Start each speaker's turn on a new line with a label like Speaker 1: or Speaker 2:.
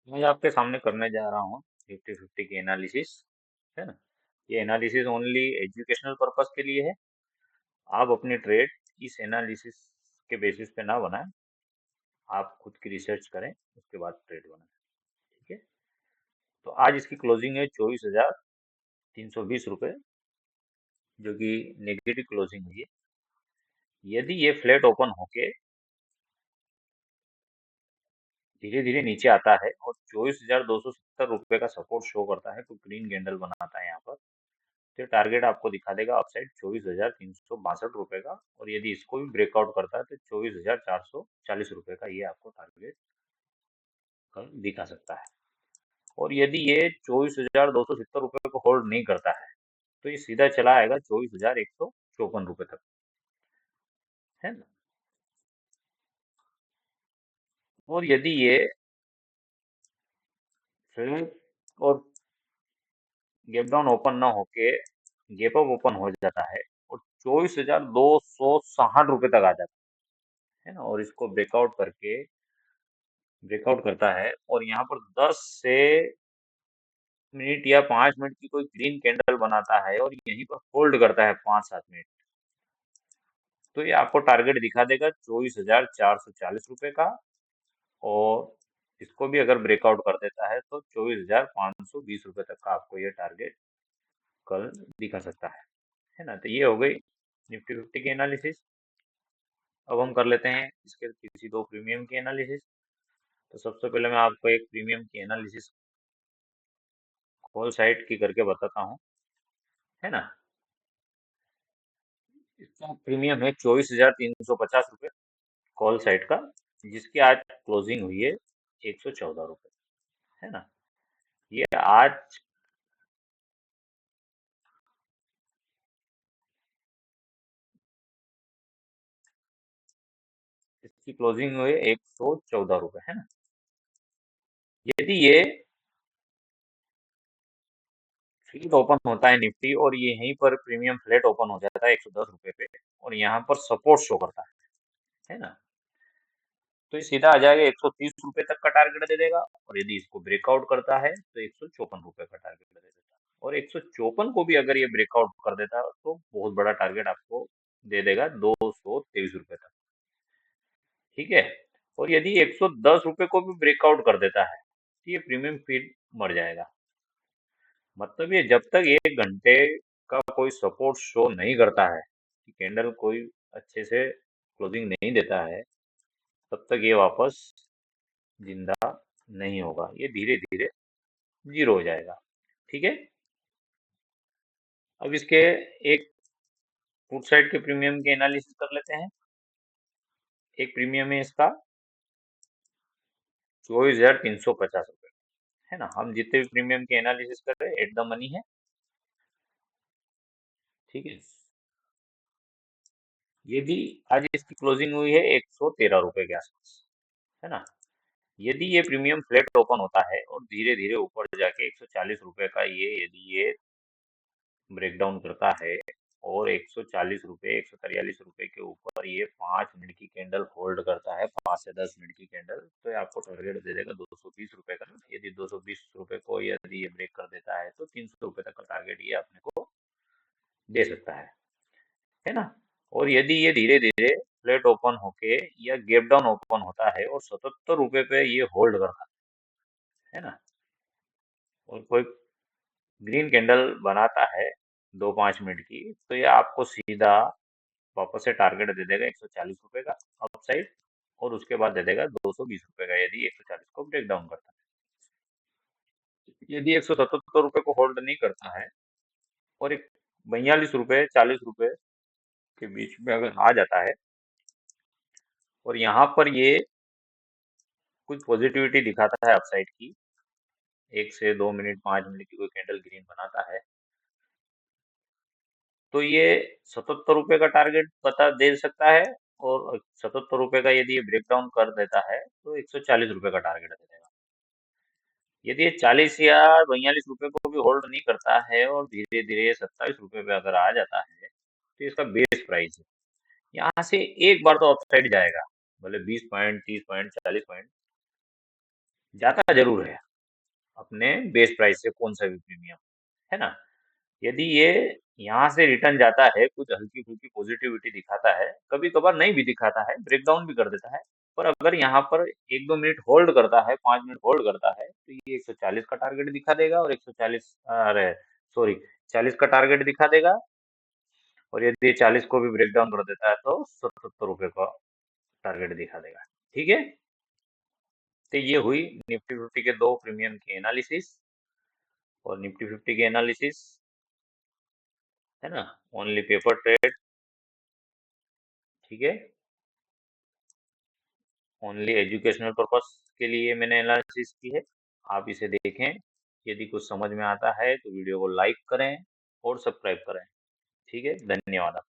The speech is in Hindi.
Speaker 1: मैं आपके सामने करने जा रहा हूँ निफ्टी फिफ्टी की एनालिसिस, है ना। ये एनालिसिस ओनली एजुकेशनल पर्पस के लिए है। आप अपनी ट्रेड इस एनालिसिस के बेसिस पे ना बनाएं। आप खुद की रिसर्च करें, उसके बाद ट्रेड बनाएं। ठीक है। तो आज इसकी क्लोजिंग है 24,320 रुपये, जो कि नेगेटिव क्लोजिंग हुई है। यदि ये फ्लैट ओपन होके धीरे धीरे नीचे आता है और 24,270 रुपये का सपोर्ट शो करता है, तो ग्रीन कैंडल बनाता है यहाँ पर, तो टारगेट आपको दिखा देगा अपसाइड 24,362 रुपये का। और यदि इसको भी ब्रेकआउट करता है तो 24,440 रुपये का ये आपको टारगेट कल दिखा सकता है। और यदि ये 24,270 रुपये को होल्ड नहीं करता है तो ये सीधा चला आएगा 24,154 रुपये तक, है ना। और यदि ये फिर और गैप डाउन ओपन ना होके गैप अप ओपन हो जाता है और 24,260 रुपये तक आ जाता है ना, और इसको ब्रेकआउट करता है और यहाँ पर 10 से मिनट या 5 मिनट की कोई ग्रीन कैंडल बनाता है और यहीं पर होल्ड करता है 5-7 मिनट, तो ये आपको टारगेट दिखा देगा 24,440 रुपये का। और इसको भी अगर ब्रेकआउट कर देता है तो 24,520 रुपये तक का आपको ये टारगेट कल दिखा सकता है ना। तो ये हो गई निफ्टी फिफ्टी की एनालिसिस। अब हम कर लेते हैं इसके किसी दो प्रीमियम की एनालिसिस। तो सबसे पहले मैं आपको एक प्रीमियम की एनालिसिस कॉल साइड की करके बताता हूँ, है ना। इसका प्रीमियम है 24,350 रुपये कॉल साइड का, जिसकी आज क्लोजिंग हुई है 114 रुपये, है ना। ये आज इसकी क्लोजिंग हुई है 114 रुपये, है ना। यदि ये फ्लैट ओपन होता है निफ्टी और ये यहीं पर प्रीमियम फ्लैट ओपन हो जाता है 110 रुपये पे और यहाँ पर सपोर्ट शो करता है ना, तो ये सीधा आ जाएगा 130 रुपये तक का टारगेट दे देगा। और यदि इसको ब्रेकआउट करता है तो 154 रुपये का टारगेट दे देगा। और 154 को भी अगर ये ब्रेकआउट कर देता है तो बहुत बड़ा टारगेट आपको दे देगा 223 रुपये तक। ठीक है। और यदि 110 रुपये को भी ब्रेकआउट कर देता है तो ये प्रीमियम फीड मर जाएगा। मतलब ये जब तक 1 घंटे का कोई सपोर्ट शो नहीं करता है, कि कैंडल कोई अच्छे से क्लोजिंग नहीं देता है, तब तक ये वापस जिंदा नहीं होगा। ये धीरे धीरे जीरो हो जाएगा। ठीक है। अब इसके एक पुट साइड के प्रीमियम के एनालिसिस कर लेते हैं। एक प्रीमियम है इसका 24,350 रुपये, है ना। हम जितने भी प्रीमियम के एनालिसिस कर रहे हैं एट द मनी है। ठीक है। ये भी आज इसकी क्लोजिंग हुई है 113 रुपये के आसपास, है ना। यदि ये प्रीमियम फ्लैट ओपन होता है और धीरे धीरे ऊपर जाके 140 रुपये का यदि ये ब्रेकडाउन करता है और 140 रुपये 143 रुपये के ऊपर ये 5 मिनट की कैंडल होल्ड करता है, 5 से 10 मिनट की कैंडल, तो ये आपको टारगेट दे देगा 220 रुपये का। यदि 220 रुपये को यदि ये ब्रेक कर देता है तो 300 रुपये तक का टारगेट ये अपने को दे सकता है ना। और यदि ये धीरे धीरे फ्लैट ओपन होके या गैप डाउन ओपन होता है और 77 रुपये पे ये होल्ड करता है ना, और कोई ग्रीन कैंडल बनाता है 2-5 मिनट की, तो ये आपको सीधा वापस से टारगेट दे देगा 140 रुपये का अपसाइड। और उसके बाद दे देगा 220 रुपये का यदि 140 को ब्रेक डाउन करता है। यदि 177 रुपये को होल्ड नहीं करता है और एक 42 रुपये 40 रुपये के बीच में अगर आ जाता है और यहाँ पर ये कुछ पॉजिटिविटी दिखाता है अपसाइड की, 1 से 2 मिनट 5 मिनट की कोई कैंडल ग्रीन बनाता है, तो ये 77 रुपये का टारगेट बता दे सकता है। और 77 रुपये का यदि ये ब्रेक डाउन कर देता है तो 140 रुपये का टारगेट दे देगा। यदि ये 40 या 42 रुपये को भी होल्ड नहीं करता है और धीरे धीरे 27 रुपये पे अगर आ जाता है तो इसका बेस प्राइस है, यहाँ से एक बार तो अपसाइड जाएगा, भले 20 पॉइंट 30 पॉइंट 40 पॉइंट, जाता जरूर अपने बेस प्राइस से कौन सा भी प्रीमियम, है ना। यदि ये यहाँ से रिटर्न जाता है, कुछ हल्की-फुल्की पॉजिटिविटी दिखाता है, कभी-कभार नहीं भी दिखाता है, ब्रेकडाउन भी कर देता है, पर अगर यहाँ पर 1-2 मिनट होल्ड करता है, 5 मिनट होल्ड करता है, तो ये 140 का टारगेट दिखा देगा और 140 अरे सॉरी 40 का टारगेट दिखा देगा, और यदि 40 को भी ब्रेकडाउन कर देता है तो 77 रुपए का टारगेट दिखा देगा। ठीक है? तो ये हुई निफ्टी 50 के 2 प्रीमियम की एनालिसिस और निफ्टी 50 की एनालिसिस, है ना, ओनली पेपर ट्रेड। ठीक है, ओनली एजुकेशनल पर्पस के लिए मैंने एनालिसिस की है, आप इसे देखें। यदि कुछ समझ में आता है तो वीडियो को लाइक करें और सब्सक्राइब करें। ठीक है, धन्यवाद।